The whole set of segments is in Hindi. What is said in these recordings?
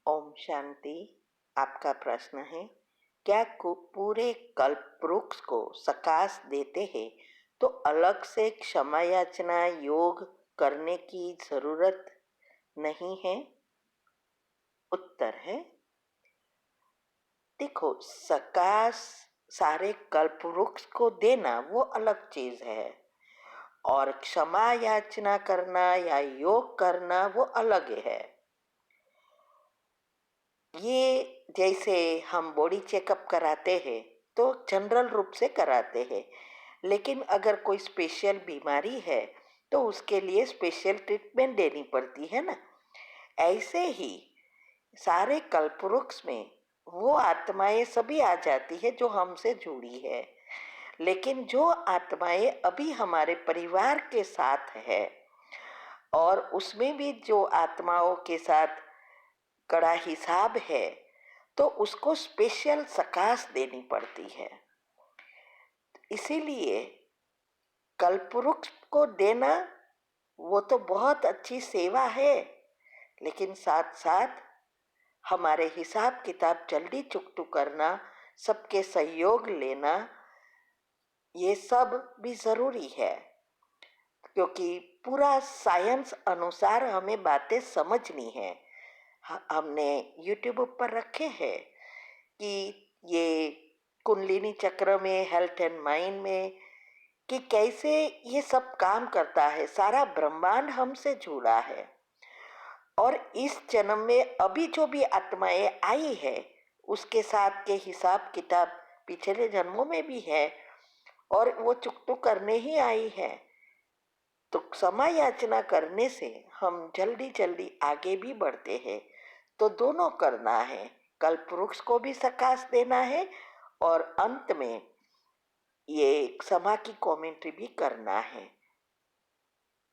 ओम शांति। आपका प्रश्न है, क्या पूरे कल्प वृक्ष को सकाश देते हैं तो अलग से क्षमा याचना योग करने की जरूरत नहीं है? उत्तर है, देखो, सकाश सारे कल्प वृक्ष को देना वो अलग चीज है और क्षमा याचना करना या योग करना वो अलग है। ये जैसे हम बॉडी चेकअप कराते हैं तो जनरल रूप से कराते हैं, लेकिन अगर कोई स्पेशल बीमारी है तो उसके लिए स्पेशल ट्रीटमेंट देनी पड़ती है ना। ऐसे ही सारे कल्पवृक्ष में वो आत्माएं सभी आ जाती है जो हमसे जुड़ी है, लेकिन जो आत्माएं अभी हमारे परिवार के साथ है और उसमें भी जो आत्माओं के साथ कड़ा हिसाब है तो उसको स्पेशल सकाश देनी पड़ती है। इसीलिए कल्पवृक्ष को देना वो तो बहुत अच्छी सेवा है, लेकिन साथ साथ हमारे हिसाब किताब जल्दी चुकतू करना, सबके सहयोग लेना, ये सब भी जरूरी है, क्योंकि पूरा साइंस अनुसार हमें बातें समझनी है। हमने यूट्यूब पर रखे हैं कि ये कुंडलिनी चक्र में, हेल्थ एंड माइंड में, कि कैसे ये सब काम करता है। सारा ब्रह्मांड हमसे जुड़ा है और इस जन्म में अभी जो भी आत्माएं आई है उसके साथ के हिसाब किताब पिछले जन्मों में भी है और वो चुकतू करने ही आई है। तो क्षमा याचना करने से हम जल्दी जल्दी आगे भी बढ़ते हैं। तो दोनों करना है, कल्पवृक्ष को भी सकाश देना है और अंत में ये क्षमा की कमेंट्री भी करना है,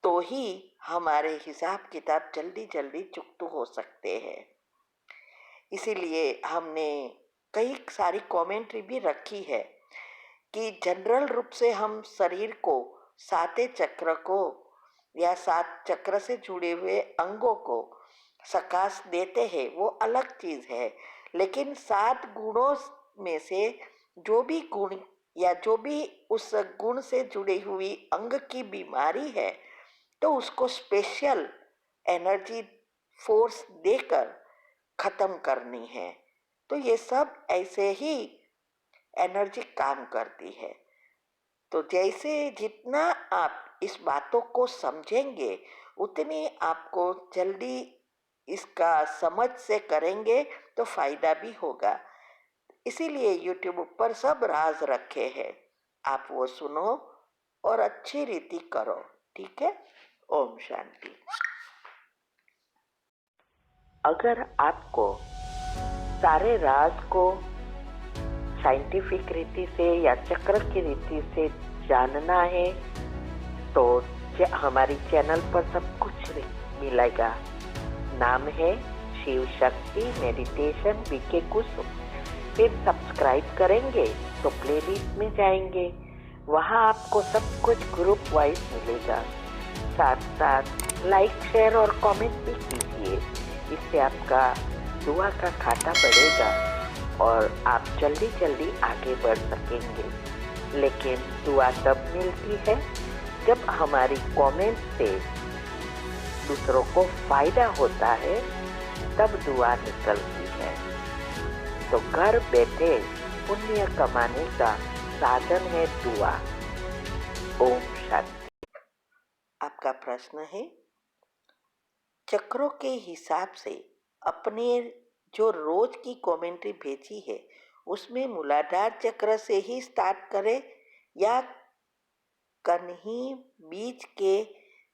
तो ही हमारे हिसाब किताब जल्दी जल्दी चुकतू हो सकते हैं। इसीलिए हमने कई सारी कमेंट्री भी रखी है कि जनरल रूप से हम शरीर को, साते चक्र को या सात चक्र से जुड़े हुए अंगों को सकाश देते हैं, वो अलग चीज है। लेकिन 7 गुणों में से जो भी गुण या जो भी उस गुण से जुड़ी हुई अंग की बीमारी है तो उसको स्पेशल एनर्जी फोर्स देकर खत्म करनी है। तो ये सब ऐसे ही एनर्जी काम करती है। तो जैसे जितना आप इस बातों को समझेंगे उतनी आपको जल्दी इसका समझ से करेंगे तो फायदा भी होगा। इसीलिए यूट्यूब पर सब राज रखे हैं, आप वो सुनो और अच्छी रीति करो। ठीक है? ओम शांति। अगर आपको सारे राज को साइंटिफिक रीति से या चक्र की रीति से जानना है तो हमारी चैनल पर सब कुछ मिलेगा। नाम है शिव शक्ति मेडिटेशन बीके कुसुम। फिर सब्सक्राइब करेंगे तो प्लेलिस्ट में जाएंगे, वहाँ आपको सब कुछ ग्रुप वाइज मिलेगा। साथ साथ लाइक शेयर और कमेंट भी कीजिए, इससे आपका दुआ का खाता बढ़ेगा और आप जल्दी जल्दी आगे बढ़ सकेंगे। लेकिन दुआ तब मिलती है जब हमारी कमेंट से दूसरों को फायदा होता है, तब दुआ निकलती है। तो घर बैठे पुण्य कमाने का साधन है दुआ। ओम शांति। आपका प्रश्न है, चक्रों के हिसाब से अपने जो रोज की कमेंट्री भेजी है उसमें मूलाधार चक्र से ही स्टार्ट करें या कन्ही बीज के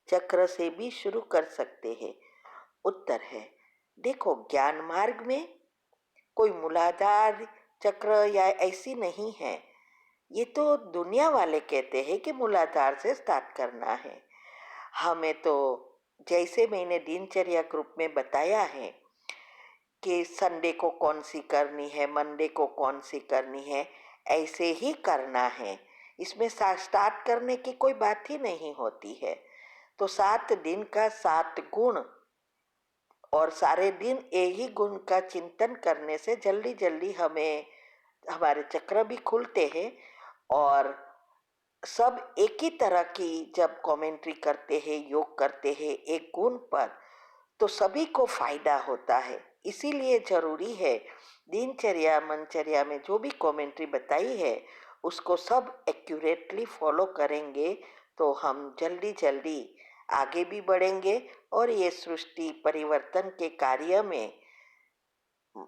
चक्र से भी शुरू कर सकते हैं? उत्तर है, देखो, ज्ञान मार्ग में कोई मूलाधार चक्र या ऐसी नहीं है। ये तो दुनिया वाले कहते हैं कि मूलाधार से स्टार्ट करना है। हमें तो जैसे मैंने दिनचर्या ग्रुप में बताया है कि संडे को कौन सी करनी है, मंडे को कौन सी करनी है, ऐसे ही करना है। इसमें स्टार्ट करने की कोई बात ही नहीं होती है। तो 7 दिन का 7 गुण और सारे दिन एक ही गुण का चिंतन करने से जल्दी जल्दी हमें हमारे चक्र भी खुलते हैं। और सब एक ही तरह की जब कमेंट्री करते हैं, योग करते हैं एक गुण पर, तो सभी को फायदा होता है। इसीलिए जरूरी है दिनचर्या मनचर्या में जो भी कमेंट्री बताई है उसको सब एक्यूरेटली फॉलो करेंगे तो हम जल्दी जल्दी आगे भी बढ़ेंगे और ये सृष्टि परिवर्तन के कार्य में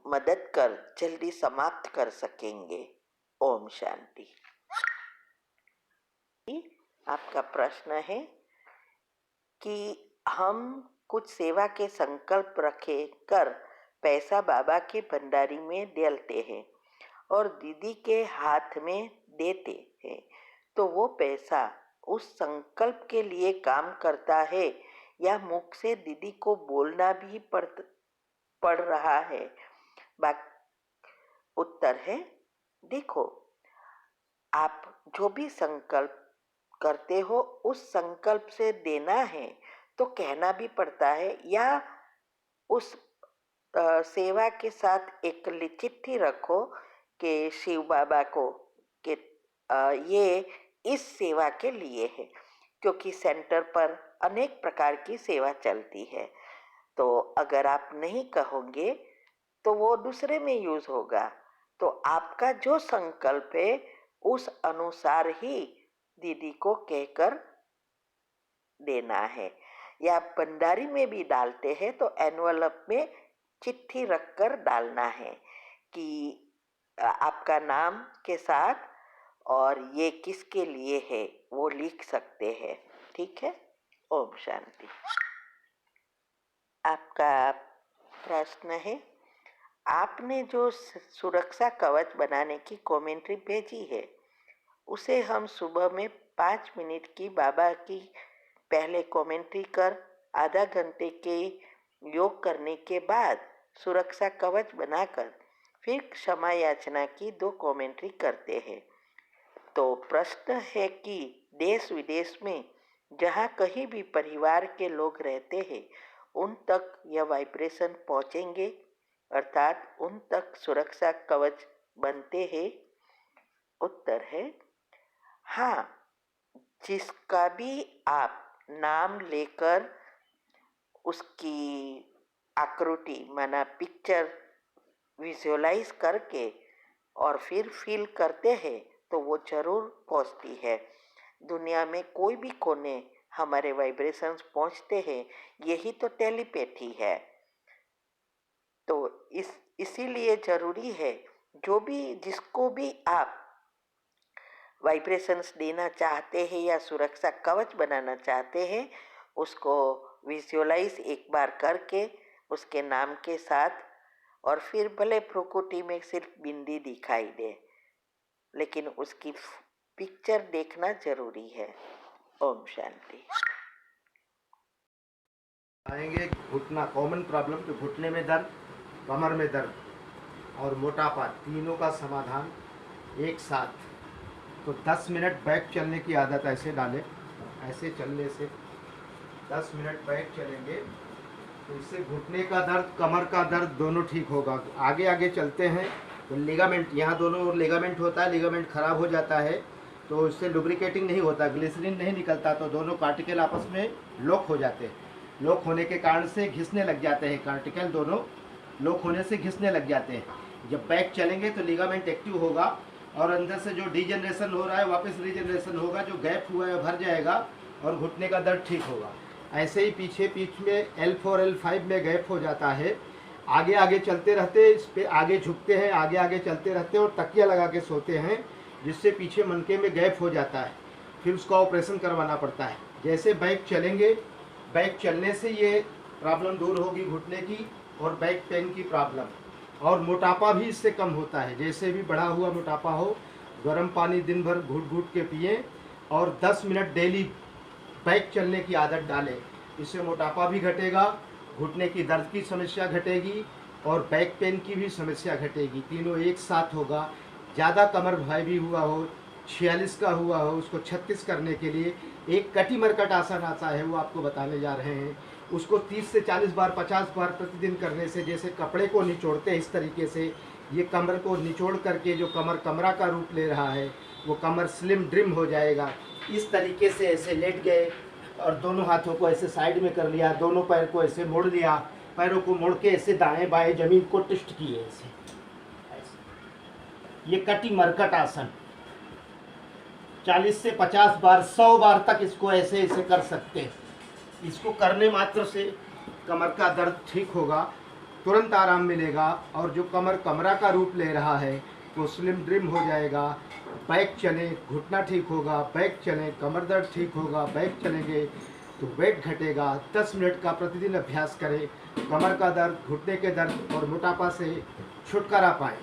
मदद कर जल्दी समाप्त कर सकेंगे। ओम शांति। आपका प्रश्न है कि हम कुछ सेवा के संकल्प रखे कर पैसा बाबा के भंडारी में डालते हैं और दीदी के हाथ में देते हैं, तो वो पैसा उस संकल्प के लिए काम करता है या मुख से दीदी को बोलना भी पड़ रहा है? उत्तर है, देखो, आप जो भी संकल्प करते हो उस संकल्प से देना है तो कहना भी पड़ता है, या उस सेवा के साथ एक चिट्ठी रखो कि शिव बाबा को कि ये इस सेवा के लिए है, क्योंकि सेंटर पर अनेक प्रकार की सेवा चलती है। तो अगर आप नहीं कहोगे तो वो दूसरे में यूज होगा। तो आपका जो संकल्प है उस अनुसार ही दीदी को कहकर देना है। या भंडारी में भी डालते हैं तो एनवलप में चिट्ठी रखकर डालना है कि आपका नाम के साथ और ये किसके लिए है वो लिख सकते हैं। ठीक है। ओम शांति। आपका प्रश्न है, आपने जो सुरक्षा कवच बनाने की कमेंट्री भेजी है उसे हम सुबह में 5 मिनट की बाबा की पहले कमेंट्री कर आधा घंटे के योग करने के बाद सुरक्षा कवच बनाकर फिर क्षमा याचना की 2 कमेंट्री करते हैं। तो प्रश्न है कि देश विदेश में जहाँ कहीं भी परिवार के लोग रहते हैं उन तक यह वाइब्रेशन पहुँचेंगे, अर्थात उन तक सुरक्षा कवच बनते हैं? उत्तर है हाँ, जिसका भी आप नाम लेकर उसकी आकृति माना पिक्चर विजुअलाइज करके और फिर फील करते हैं तो वो जरूर पहुंचती है। दुनिया में कोई भी कोने हमारे वाइब्रेशंस पहुंचते हैं, यही तो टेलीपैथी है। तो इसीलिए जरूरी है जिसको भी आप वाइब्रेशंस देना चाहते हैं या सुरक्षा कवच बनाना चाहते हैं उसको विजुअलाइज एक बार करके उसके नाम के साथ, और फिर भले प्रकृति में सिर्फ बिंदी दिखाई दे लेकिन उसकी पिक्चर देखना जरूरी है। ओम शांति। आएंगे घुटना कॉमन प्रॉब्लम, तो घुटने में दर्द, कमर में दर्द और मोटापा, तीनों का समाधान एक साथ। तो 10 मिनट बैक चलने की आदत ऐसे डालें, ऐसे चलने से 10 मिनट बैक चलेंगे तो इससे घुटने का दर्द, कमर का दर्द दोनों ठीक होगा। आगे आगे चलते हैं तो लिगामेंट, यहाँ दोनों ओर लिगामेंट होता है, लिगामेंट खराब हो जाता है तो इससे लुब्रिकेटिंग नहीं होता, ग्लिसरीन नहीं निकलता, तो दोनों कार्टिकल आपस में लॉक हो जाते हैं। लॉक होने के कारण से घिसने लग जाते हैं, कार्टिकल दोनों लॉक होने से घिसने लग जाते हैं। जब बैक चलेंगे तो लिगामेंट एक्टिव होगा और अंदर से जो डिजनरेशन हो रहा है वापस रीजनरेशन होगा, जो गैप हुआ है भर जाएगा और घुटने का दर्द ठीक होगा। ऐसे ही पीछे पीठ में L4 L5 में गैप हो जाता है, आगे आगे चलते रहते, इस पे आगे झुकते हैं, आगे आगे चलते रहते हैं और तकिया लगा के सोते हैं, जिससे पीछे मनके में गैप हो जाता है, फिर उसका ऑपरेशन करवाना पड़ता है। जैसे बैक चलेंगे, बैक चलने से ये प्रॉब्लम दूर होगी घुटने की और बैक पेन की प्रॉब्लम, और मोटापा भी इससे कम होता है। जैसे भी बढ़ा हुआ मोटापा हो, गर्म पानी दिन भर घूट घूट के पिए और 10 मिनट डेली बैक चलने की आदत डालें, इससे मोटापा भी घटेगा, घुटने की दर्द की समस्या घटेगी और बैक पेन की भी समस्या घटेगी, तीनों एक साथ होगा। ज़्यादा कमर भाई भी हुआ हो, 46 का हुआ हो, उसको 36 करने के लिए एक कटी मरकट आसन आता है, वो आपको बताने जा रहे हैं। उसको 30 से 40 बार 50 बार प्रतिदिन करने से, जैसे कपड़े को निचोड़ते हैं इस तरीके से ये कमर को निचोड़ करके जो कमरा का रूप ले रहा है वो कमर स्लिम ड्रिम हो जाएगा। इस तरीके से ऐसे लेट गए और दोनों हाथों को ऐसे साइड में कर लिया, दोनों पैर को ऐसे मोड़ लिया, पैरों को मोड़ के ऐसे दाएं बाएं जमीन को ट्विस्ट किए ऐसे। ये कटी मरकट आसन 40 से 50 बार 100 बार तक इसको ऐसे ऐसे कर सकते हैं। इसको करने मात्र से कमर का दर्द ठीक होगा, तुरंत आराम मिलेगा और जो कमरा का रूप ले रहा है वो स्लिम ड्रिम हो जाएगा। बैक चले, घुटना ठीक होगा, बैक चले, कमर दर्द ठीक होगा, बैक चलेंगे तो वेट घटेगा। 10 मिनट का प्रतिदिन अभ्यास करें, कमर का दर्द, घुटने के दर्द और मोटापा से छुटकारा पाएं।